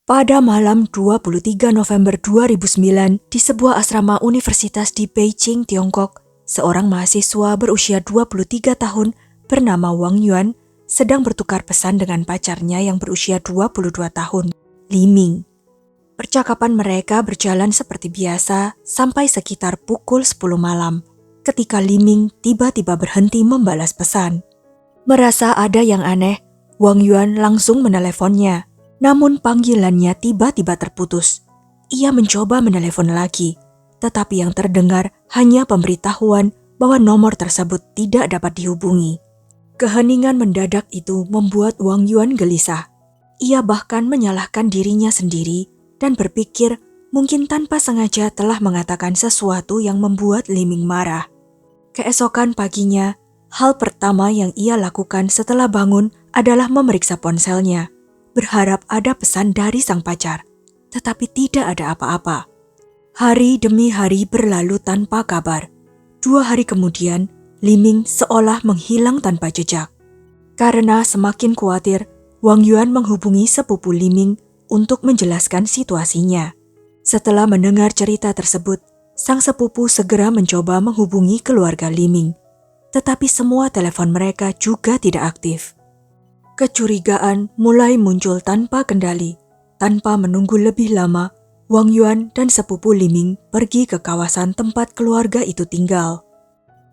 Pada malam 23 November 2009, di sebuah asrama universitas di Beijing, Tiongkok, seorang mahasiswa berusia 23 tahun bernama Wang Yuan sedang bertukar pesan dengan pacarnya yang berusia 22 tahun, Li Ming. Percakapan mereka berjalan seperti biasa sampai sekitar pukul 10 malam, ketika Li Ming tiba-tiba berhenti membalas pesan. Merasa ada yang aneh, Wang Yuan langsung meneleponnya. Namun panggilannya tiba-tiba terputus. Ia mencoba menelepon lagi, tetapi yang terdengar hanya pemberitahuan bahwa nomor tersebut tidak dapat dihubungi. Keheningan mendadak itu membuat Wang Yuan gelisah. Ia bahkan menyalahkan dirinya sendiri dan berpikir mungkin tanpa sengaja telah mengatakan sesuatu yang membuat Li Ming marah. Keesokan paginya, hal pertama yang ia lakukan setelah bangun adalah memeriksa ponselnya, berharap ada pesan dari sang pacar, tetapi tidak ada apa-apa. Hari demi hari berlalu tanpa kabar. 2 hari kemudian, Li Ming seolah menghilang tanpa jejak. Karena semakin khawatir, Wang Yuan menghubungi sepupu Li Ming untuk menjelaskan situasinya. Setelah mendengar cerita tersebut, sang sepupu segera mencoba menghubungi keluarga Li Ming, tetapi semua telepon mereka juga tidak aktif. Kecurigaan mulai muncul tanpa kendali. Tanpa menunggu lebih lama, Wang Yuan dan sepupu Li Ming pergi ke kawasan tempat keluarga itu tinggal.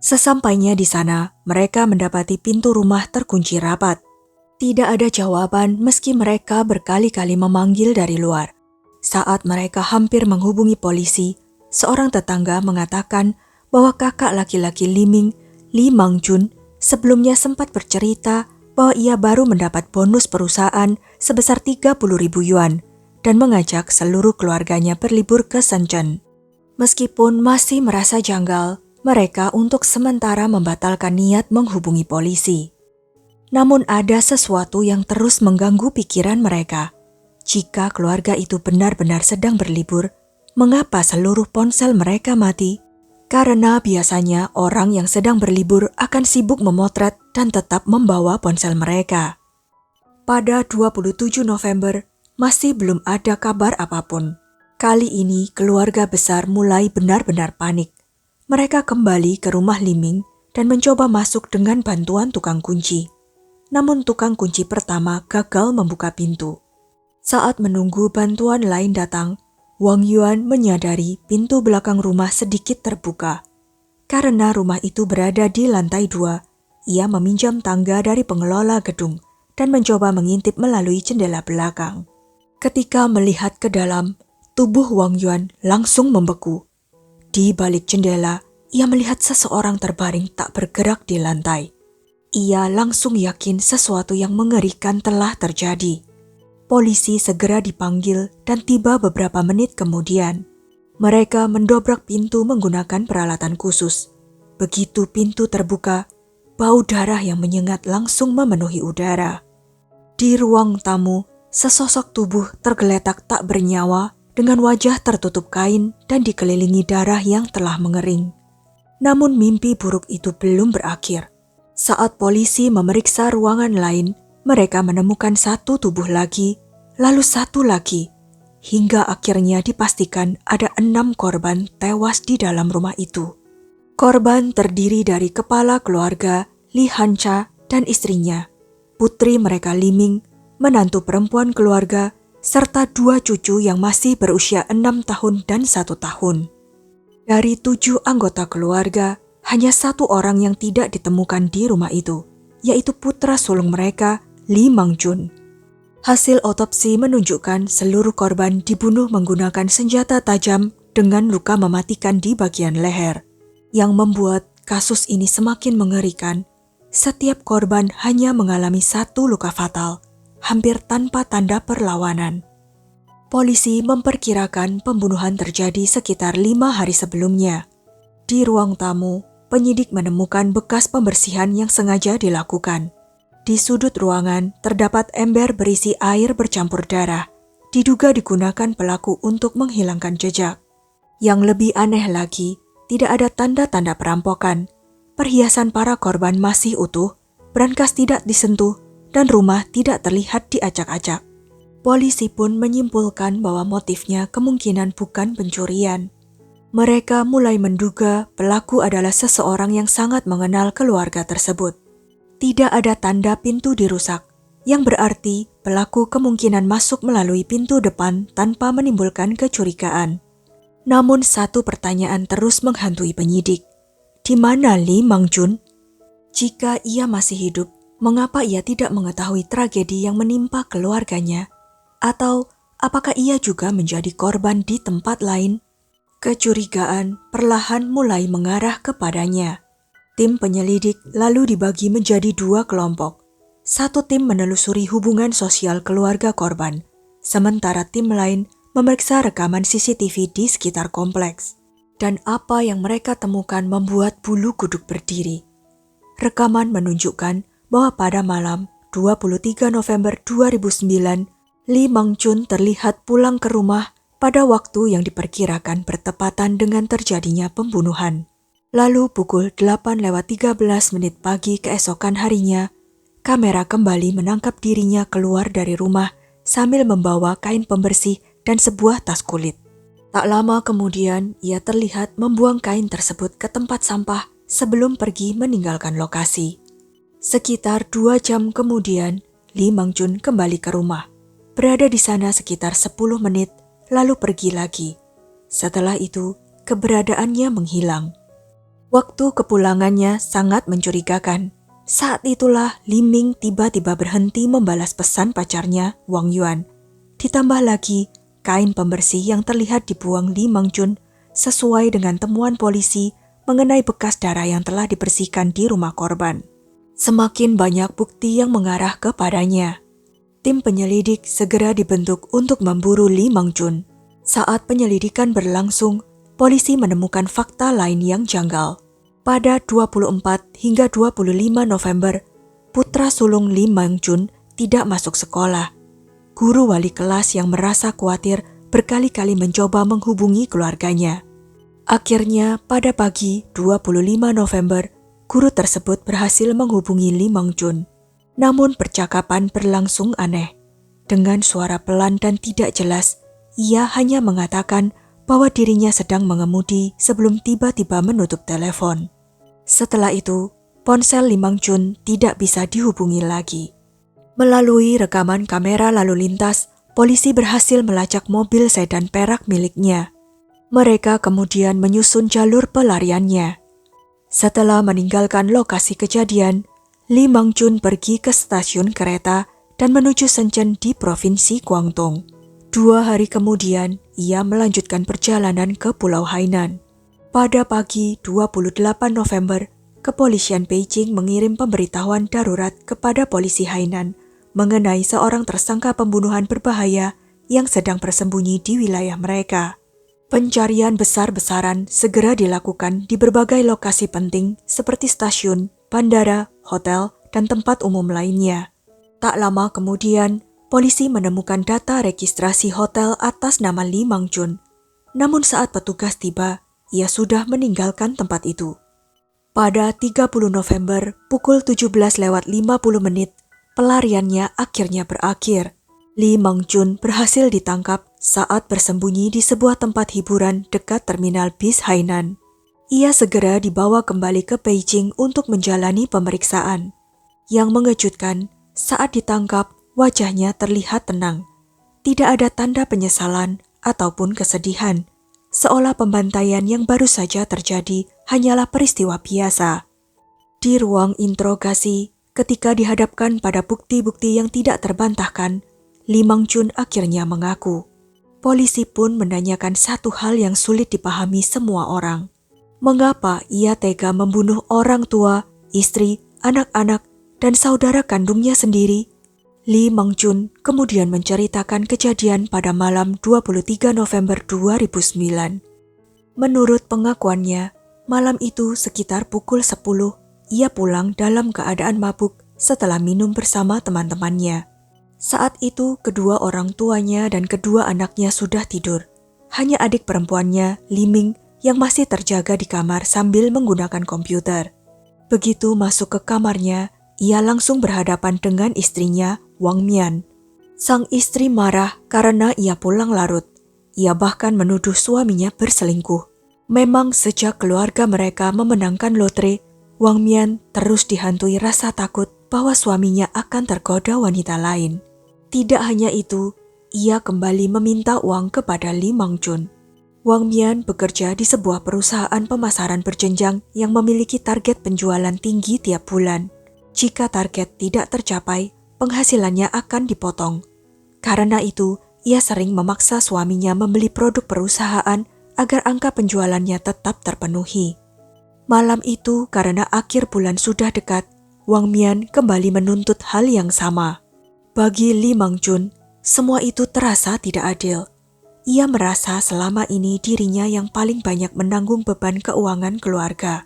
Sesampainya di sana, mereka mendapati pintu rumah terkunci rapat. Tidak ada jawaban meski mereka berkali-kali memanggil dari luar. Saat mereka hampir menghubungi polisi, seorang tetangga mengatakan bahwa kakak laki-laki Li Ming, Li Mangjun, sebelumnya sempat bercerita bahwa ia baru mendapat bonus perusahaan sebesar 30.000 yuan dan mengajak seluruh keluarganya berlibur ke Shenzhen. Meskipun masih merasa janggal, mereka untuk sementara membatalkan niat menghubungi polisi. Namun ada sesuatu yang terus mengganggu pikiran mereka. Jika keluarga itu benar-benar sedang berlibur, mengapa seluruh ponsel mereka mati? Karena biasanya orang yang sedang berlibur akan sibuk memotret dan tetap membawa ponsel mereka. Pada 27 November, masih belum ada kabar apapun. Kali ini keluarga besar mulai benar-benar panik. Mereka kembali ke rumah Li Ming dan mencoba masuk dengan bantuan tukang kunci. Namun tukang kunci pertama gagal membuka pintu. Saat menunggu bantuan lain datang, Wang Yuan menyadari pintu belakang rumah sedikit terbuka. Karena rumah itu berada di lantai 2, ia meminjam tangga dari pengelola gedung dan mencoba mengintip melalui jendela belakang. Ketika melihat ke dalam, tubuh Wang Yuan langsung membeku. Di balik jendela, ia melihat seseorang terbaring tak bergerak di lantai. Ia langsung yakin sesuatu yang mengerikan telah terjadi. Polisi segera dipanggil dan tiba beberapa menit kemudian. Mereka mendobrak pintu menggunakan peralatan khusus. Begitu pintu terbuka, bau darah yang menyengat langsung memenuhi udara. Di ruang tamu, sesosok tubuh tergeletak tak bernyawa dengan wajah tertutup kain dan dikelilingi darah yang telah mengering. Namun mimpi buruk itu belum berakhir. Saat polisi memeriksa ruangan lain, mereka menemukan satu tubuh lagi, lalu satu lagi, hingga akhirnya dipastikan ada 6 korban tewas di dalam rumah itu. Korban terdiri dari kepala keluarga Li Hancha dan istrinya, putri mereka Li Ming, menantu perempuan keluarga, serta 2 cucu yang masih berusia 6 tahun dan 1 tahun. Dari 7 anggota keluarga, hanya 1 orang yang tidak ditemukan di rumah itu, yaitu putra sulung mereka, Li Mangjun. Hasil otopsi menunjukkan seluruh korban dibunuh menggunakan senjata tajam dengan luka mematikan di bagian leher. Yang membuat kasus ini semakin mengerikan, setiap korban hanya mengalami 1 luka fatal, hampir tanpa tanda perlawanan. Polisi memperkirakan pembunuhan terjadi sekitar 5 hari sebelumnya. Di ruang tamu, penyidik menemukan bekas pembersihan yang sengaja dilakukan. Di sudut ruangan terdapat ember berisi air bercampur darah, diduga digunakan pelaku untuk menghilangkan jejak. Yang lebih aneh lagi, tidak ada tanda-tanda perampokan. Perhiasan para korban masih utuh, brankas tidak disentuh, dan rumah tidak terlihat diacak-acak. Polisi pun menyimpulkan bahwa motifnya kemungkinan bukan pencurian. Mereka mulai menduga pelaku adalah seseorang yang sangat mengenal keluarga tersebut. Tidak ada tanda pintu dirusak, yang berarti pelaku kemungkinan masuk melalui pintu depan tanpa menimbulkan kecurigaan. Namun satu pertanyaan terus menghantui penyidik. Di mana Lee Mang-jun? Jika ia masih hidup, mengapa ia tidak mengetahui tragedi yang menimpa keluarganya? Atau apakah ia juga menjadi korban di tempat lain? Kecurigaan perlahan mulai mengarah kepadanya. Tim penyelidik lalu dibagi menjadi dua kelompok. Satu tim menelusuri hubungan sosial keluarga korban, sementara tim lain memeriksa rekaman CCTV di sekitar kompleks. Dan apa yang mereka temukan membuat bulu kuduk berdiri. Rekaman menunjukkan bahwa pada malam 23 November 2009, Lee Mang-jun terlihat pulang ke rumah pada waktu yang diperkirakan bertepatan dengan terjadinya pembunuhan. Lalu pukul 8:13 pagi keesokan harinya, kamera kembali menangkap dirinya keluar dari rumah sambil membawa kain pembersih dan sebuah tas kulit. Tak lama kemudian, ia terlihat membuang kain tersebut ke tempat sampah sebelum pergi meninggalkan lokasi. Sekitar 2 jam kemudian, Lee Mang-jun kembali ke rumah. Berada di sana sekitar 10 menit, lalu pergi lagi. Setelah itu, keberadaannya menghilang. Waktu kepulangannya sangat mencurigakan. Saat itulah Lee Ming tiba-tiba berhenti membalas pesan pacarnya, Wang Yuan. Ditambah lagi, kain pembersih yang terlihat dibuang Lee Mang-jun sesuai dengan temuan polisi mengenai bekas darah yang telah dibersihkan di rumah korban. Semakin banyak bukti yang mengarah kepadanya. Tim penyelidik segera dibentuk untuk memburu Lee Mang-jun. Saat penyelidikan berlangsung, polisi menemukan fakta lain yang janggal. Pada 24 hingga 25 November, putra sulung Lee Mang-jun tidak masuk sekolah. Guru wali kelas yang merasa khawatir berkali-kali mencoba menghubungi keluarganya. Akhirnya pada pagi 25 November, guru tersebut berhasil menghubungi Lee Mang-jun. Namun percakapan berlangsung aneh. Dengan suara pelan dan tidak jelas, ia hanya mengatakan bahwa dirinya sedang mengemudi sebelum tiba-tiba menutup telepon. Setelah itu, ponsel Lee Mang-jun tidak bisa dihubungi lagi. Melalui rekaman kamera lalu lintas, polisi berhasil melacak mobil sedan perak miliknya. Mereka kemudian menyusun jalur pelariannya. Setelah meninggalkan lokasi kejadian, Lee Mang-jun pergi ke stasiun kereta dan menuju Shenzhen di Provinsi Guangdong. 2 hari kemudian, ia melanjutkan perjalanan ke Pulau Hainan. Pada pagi 28 November, kepolisian Beijing mengirim pemberitahuan darurat kepada polisi Hainan mengenai seorang tersangka pembunuhan berbahaya yang sedang bersembunyi di wilayah mereka. Pencarian besar-besaran segera dilakukan di berbagai lokasi penting seperti stasiun, bandara, hotel, dan tempat umum lainnya. Tak lama kemudian, polisi menemukan data registrasi hotel atas nama Lee Mang-jun. Namun saat petugas tiba, ia sudah meninggalkan tempat itu. Pada 30 November pukul 17:50 pelariannya akhirnya berakhir. Lee Mang-jun berhasil ditangkap saat bersembunyi di sebuah tempat hiburan dekat terminal bis Hainan. Ia segera dibawa kembali ke Beijing untuk menjalani pemeriksaan. Yang mengejutkan, saat ditangkap, wajahnya terlihat tenang. Tidak ada tanda penyesalan ataupun kesedihan, seolah pembantaian yang baru saja terjadi hanyalah peristiwa biasa. Di ruang interogasi, ketika dihadapkan pada bukti-bukti yang tidak terbantahkan, Lee Mang-jun akhirnya mengaku. Polisi pun menanyakan satu hal yang sulit dipahami semua orang. Mengapa ia tega membunuh orang tua, istri, anak-anak, dan saudara kandungnya sendiri? Lee Mang-jun kemudian menceritakan kejadian pada malam 23 November 2009. Menurut pengakuannya, malam itu sekitar pukul 10, ia pulang dalam keadaan mabuk setelah minum bersama teman-temannya. Saat itu kedua orang tuanya dan kedua anaknya sudah tidur. Hanya adik perempuannya, Lee Ming, yang masih terjaga di kamar sambil menggunakan komputer. Begitu masuk ke kamarnya, ia langsung berhadapan dengan istrinya, Wang Mian. Sang istri marah karena ia pulang larut. Ia bahkan menuduh suaminya berselingkuh. Memang sejak keluarga mereka memenangkan lotre, Wang Mian terus dihantui rasa takut bahwa suaminya akan tergoda wanita lain. Tidak hanya itu, ia kembali meminta uang kepada Li Mangjun. Wang Mian bekerja di sebuah perusahaan pemasaran berjenjang yang memiliki target penjualan tinggi tiap bulan. Jika target tidak tercapai, penghasilannya akan dipotong. Karena itu, ia sering memaksa suaminya membeli produk perusahaan agar angka penjualannya tetap terpenuhi. Malam itu, karena akhir bulan sudah dekat, Wang Mian kembali menuntut hal yang sama. Bagi Li Mangjun, semua itu terasa tidak adil. Ia merasa selama ini dirinya yang paling banyak menanggung beban keuangan keluarga.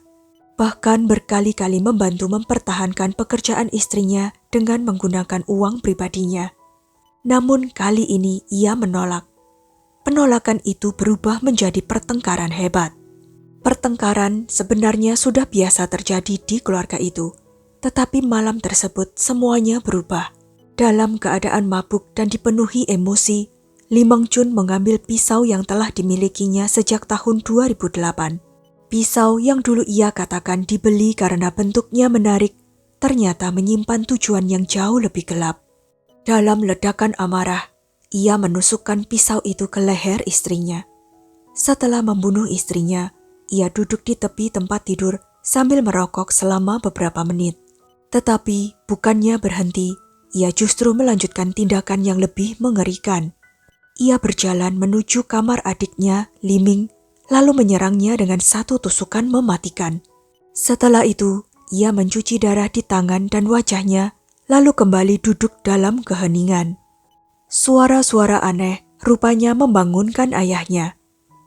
Bahkan berkali-kali membantu mempertahankan pekerjaan istrinya dengan menggunakan uang pribadinya. Namun kali ini ia menolak. Penolakan itu berubah menjadi pertengkaran hebat. Pertengkaran sebenarnya sudah biasa terjadi di keluarga itu, tetapi malam tersebut semuanya berubah. Dalam keadaan mabuk dan dipenuhi emosi, Li Mangjun mengambil pisau yang telah dimilikinya sejak tahun 2008. Pisau yang dulu ia katakan dibeli karena bentuknya menarik, ternyata menyimpan tujuan yang jauh lebih gelap. Dalam ledakan amarah, ia menusukkan pisau itu ke leher istrinya. Setelah membunuh istrinya, ia duduk di tepi tempat tidur sambil merokok selama beberapa menit. Tetapi bukannya berhenti, ia justru melanjutkan tindakan yang lebih mengerikan. Ia berjalan menuju kamar adiknya, Li Ming, lalu menyerangnya dengan satu tusukan mematikan. Setelah itu, ia mencuci darah di tangan dan wajahnya, lalu kembali duduk dalam keheningan. Suara-suara aneh rupanya membangunkan ayahnya.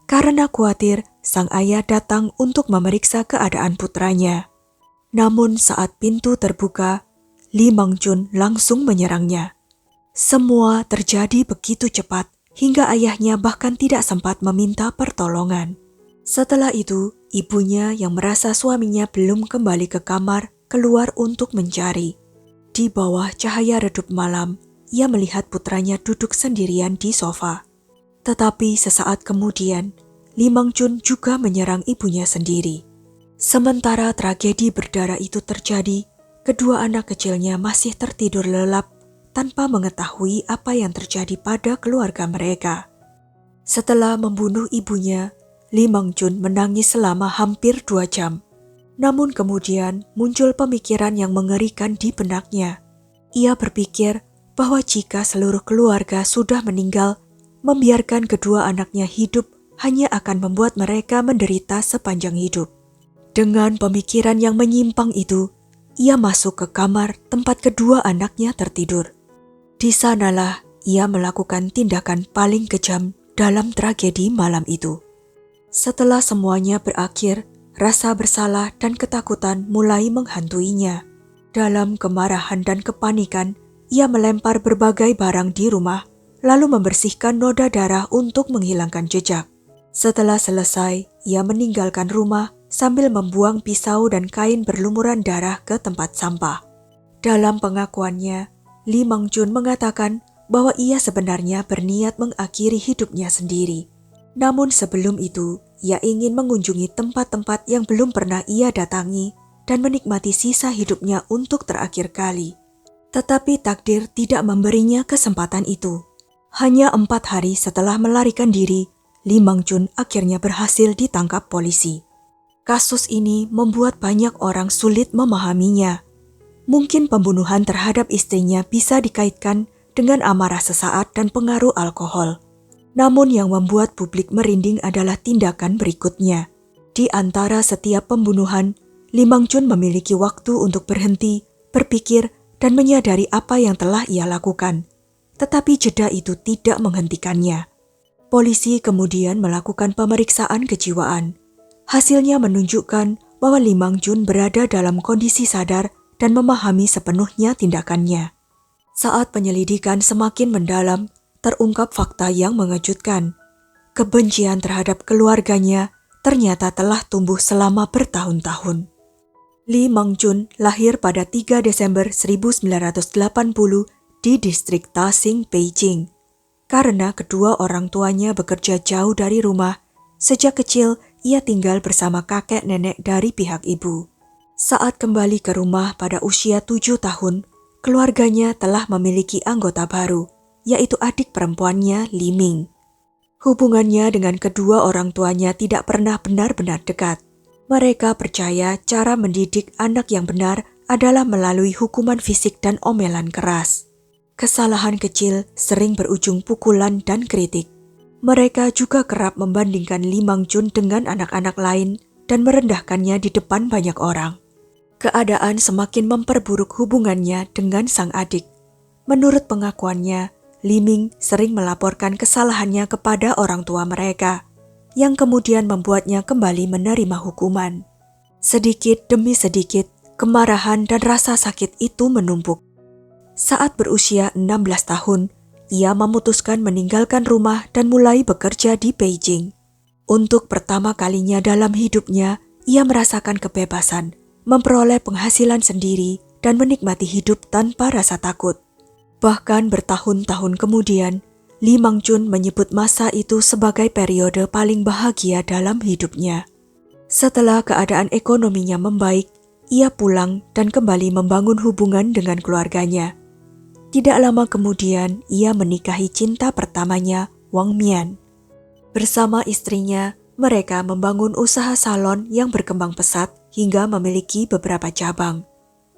Karena khawatir, sang ayah datang untuk memeriksa keadaan putranya. Namun saat pintu terbuka, Li Mangjun langsung menyerangnya. Semua terjadi begitu cepat, hingga ayahnya bahkan tidak sempat meminta pertolongan. Setelah itu, ibunya yang merasa suaminya belum kembali ke kamar, keluar untuk mencari. Di bawah cahaya redup malam, ia melihat putranya duduk sendirian di sofa. Tetapi sesaat kemudian, Li Mangjun juga menyerang ibunya sendiri. Sementara tragedi berdarah itu terjadi, kedua anak kecilnya masih tertidur lelap tanpa mengetahui apa yang terjadi pada keluarga mereka. Setelah membunuh ibunya, Li Mangjun menangis selama hampir 2 jam. Namun kemudian muncul pemikiran yang mengerikan di benaknya. Ia berpikir bahwa jika seluruh keluarga sudah meninggal, membiarkan kedua anaknya hidup hanya akan membuat mereka menderita sepanjang hidup. Dengan pemikiran yang menyimpang itu, ia masuk ke kamar tempat kedua anaknya tertidur. Di sanalah ia melakukan tindakan paling kejam dalam tragedi malam itu. Setelah semuanya berakhir, rasa bersalah dan ketakutan mulai menghantuinya. Dalam kemarahan dan kepanikan, ia melempar berbagai barang di rumah, lalu membersihkan noda darah untuk menghilangkan jejak. Setelah selesai, ia meninggalkan rumah sambil membuang pisau dan kain berlumuran darah ke tempat sampah. Dalam pengakuannya, Li Mangjun mengatakan bahwa ia sebenarnya berniat mengakhiri hidupnya sendiri. Namun sebelum itu, ia ingin mengunjungi tempat-tempat yang belum pernah ia datangi dan menikmati sisa hidupnya untuk terakhir kali. Tetapi takdir tidak memberinya kesempatan itu. Hanya 4 hari setelah melarikan diri, Li Mangjun akhirnya berhasil ditangkap polisi. Kasus ini membuat banyak orang sulit memahaminya. Mungkin pembunuhan terhadap istrinya bisa dikaitkan dengan amarah sesaat dan pengaruh alkohol. Namun yang membuat publik merinding adalah tindakan berikutnya. Di antara setiap pembunuhan, Li Mangjun memiliki waktu untuk berhenti, berpikir, dan menyadari apa yang telah ia lakukan. Tetapi jeda itu tidak menghentikannya. Polisi kemudian melakukan pemeriksaan kejiwaan. Hasilnya menunjukkan bahwa Li Mangjun berada dalam kondisi sadar dan memahami sepenuhnya tindakannya. Saat penyelidikan semakin mendalam, terungkap fakta yang mengejutkan. Kebencian terhadap keluarganya ternyata telah tumbuh selama bertahun-tahun. Li Mangjun lahir pada 3 Desember 1980 di distrik Taxing, Beijing. Karena kedua orang tuanya bekerja jauh dari rumah, sejak kecil ia tinggal bersama kakek nenek dari pihak ibu. Saat kembali ke rumah pada usia 7 tahun, keluarganya telah memiliki anggota baru, yaitu adik perempuannya Li Ming. Hubungannya dengan kedua orang tuanya tidak pernah benar-benar dekat. Mereka percaya cara mendidik anak yang benar adalah melalui hukuman fisik dan omelan keras. Kesalahan kecil sering berujung pukulan dan kritik. Mereka juga kerap membandingkan Li Mangjun dengan anak-anak lain dan merendahkannya di depan banyak orang. Keadaan semakin memperburuk hubungannya dengan sang adik. Menurut pengakuannya, Li Ming sering melaporkan kesalahannya kepada orang tua mereka, yang kemudian membuatnya kembali menerima hukuman. Sedikit demi sedikit, kemarahan dan rasa sakit itu menumpuk. Saat berusia 16 tahun, ia memutuskan meninggalkan rumah dan mulai bekerja di Beijing. Untuk pertama kalinya dalam hidupnya, ia merasakan kebebasan, memperoleh penghasilan sendiri, dan menikmati hidup tanpa rasa takut. Bahkan bertahun-tahun kemudian, Li Mangjun menyebut masa itu sebagai periode paling bahagia dalam hidupnya. Setelah keadaan ekonominya membaik, ia pulang dan kembali membangun hubungan dengan keluarganya. Tidak lama kemudian, ia menikahi cinta pertamanya, Wang Mian. Bersama istrinya, mereka membangun usaha salon yang berkembang pesat hingga memiliki beberapa cabang.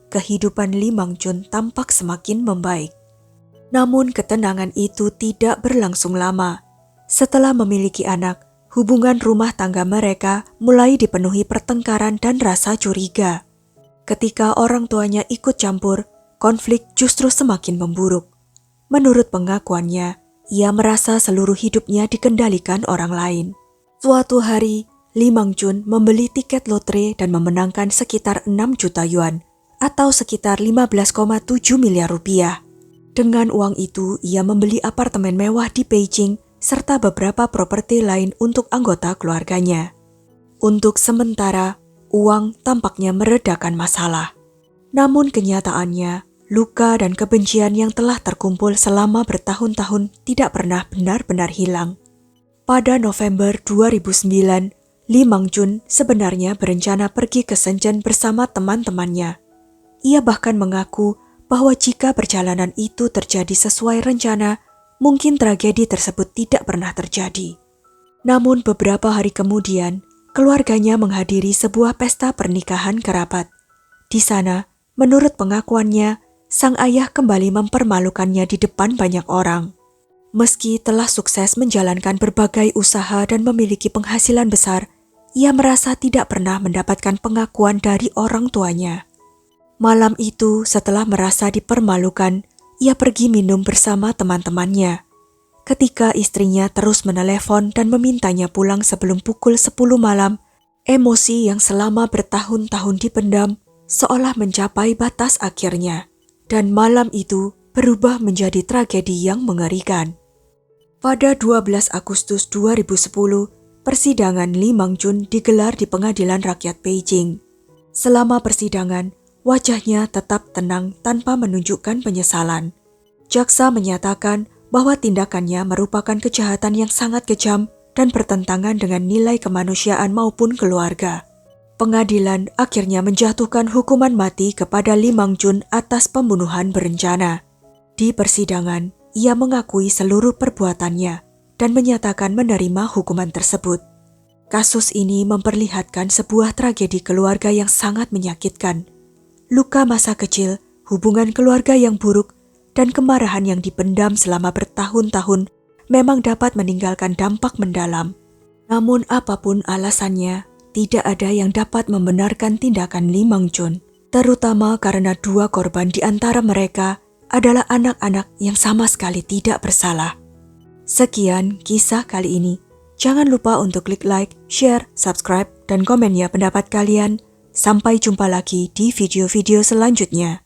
Kehidupan Li Mangjun tampak semakin membaik. Namun ketenangan itu tidak berlangsung lama. Setelah memiliki anak, hubungan rumah tangga mereka mulai dipenuhi pertengkaran dan rasa curiga. Ketika orang tuanya ikut campur, konflik justru semakin memburuk. Menurut pengakuannya, ia merasa seluruh hidupnya dikendalikan orang lain. Suatu hari, Li Mangjun membeli tiket lotre dan memenangkan sekitar 6 juta yuan atau sekitar 15,7 miliar rupiah. Dengan uang itu, ia membeli apartemen mewah di Beijing serta beberapa properti lain untuk anggota keluarganya. Untuk sementara, uang tampaknya meredakan masalah. Namun kenyataannya, luka dan kebencian yang telah terkumpul selama bertahun-tahun tidak pernah benar-benar hilang. Pada November 2009, Li Mangjun sebenarnya berencana pergi ke Shenzhen bersama teman-temannya. Ia bahkan mengaku bahwa jika perjalanan itu terjadi sesuai rencana, mungkin tragedi tersebut tidak pernah terjadi. Namun beberapa hari kemudian, keluarganya menghadiri sebuah pesta pernikahan kerabat. Di sana, menurut pengakuannya, sang ayah kembali mempermalukannya di depan banyak orang. Meski telah sukses menjalankan berbagai usaha dan memiliki penghasilan besar, ia merasa tidak pernah mendapatkan pengakuan dari orang tuanya. Malam itu, setelah merasa dipermalukan, ia pergi minum bersama teman-temannya. Ketika istrinya terus menelepon dan memintanya pulang sebelum pukul 10 malam, emosi yang selama bertahun-tahun dipendam seolah mencapai batas akhirnya. Dan malam itu berubah menjadi tragedi yang mengerikan. Pada 12 Agustus 2010, persidangan Li Mangjun digelar di Pengadilan Rakyat Beijing. Selama persidangan, wajahnya tetap tenang tanpa menunjukkan penyesalan. Jaksa menyatakan bahwa tindakannya merupakan kejahatan yang sangat kejam dan bertentangan dengan nilai kemanusiaan maupun keluarga. Pengadilan akhirnya menjatuhkan hukuman mati kepada Li Mangjun atas pembunuhan berencana. Di persidangan, ia mengakui seluruh perbuatannya dan menyatakan menerima hukuman tersebut. Kasus ini memperlihatkan sebuah tragedi keluarga yang sangat menyakitkan. Luka masa kecil, hubungan keluarga yang buruk, dan kemarahan yang dipendam selama bertahun-tahun memang dapat meninggalkan dampak mendalam. Namun apapun alasannya, tidak ada yang dapat membenarkan tindakan Li Mangjun, terutama karena dua korban di antara mereka adalah anak-anak yang sama sekali tidak bersalah. Sekian kisah kali ini. Jangan lupa untuk klik like, share, subscribe, dan komen ya pendapat kalian. Sampai jumpa lagi di video-video selanjutnya.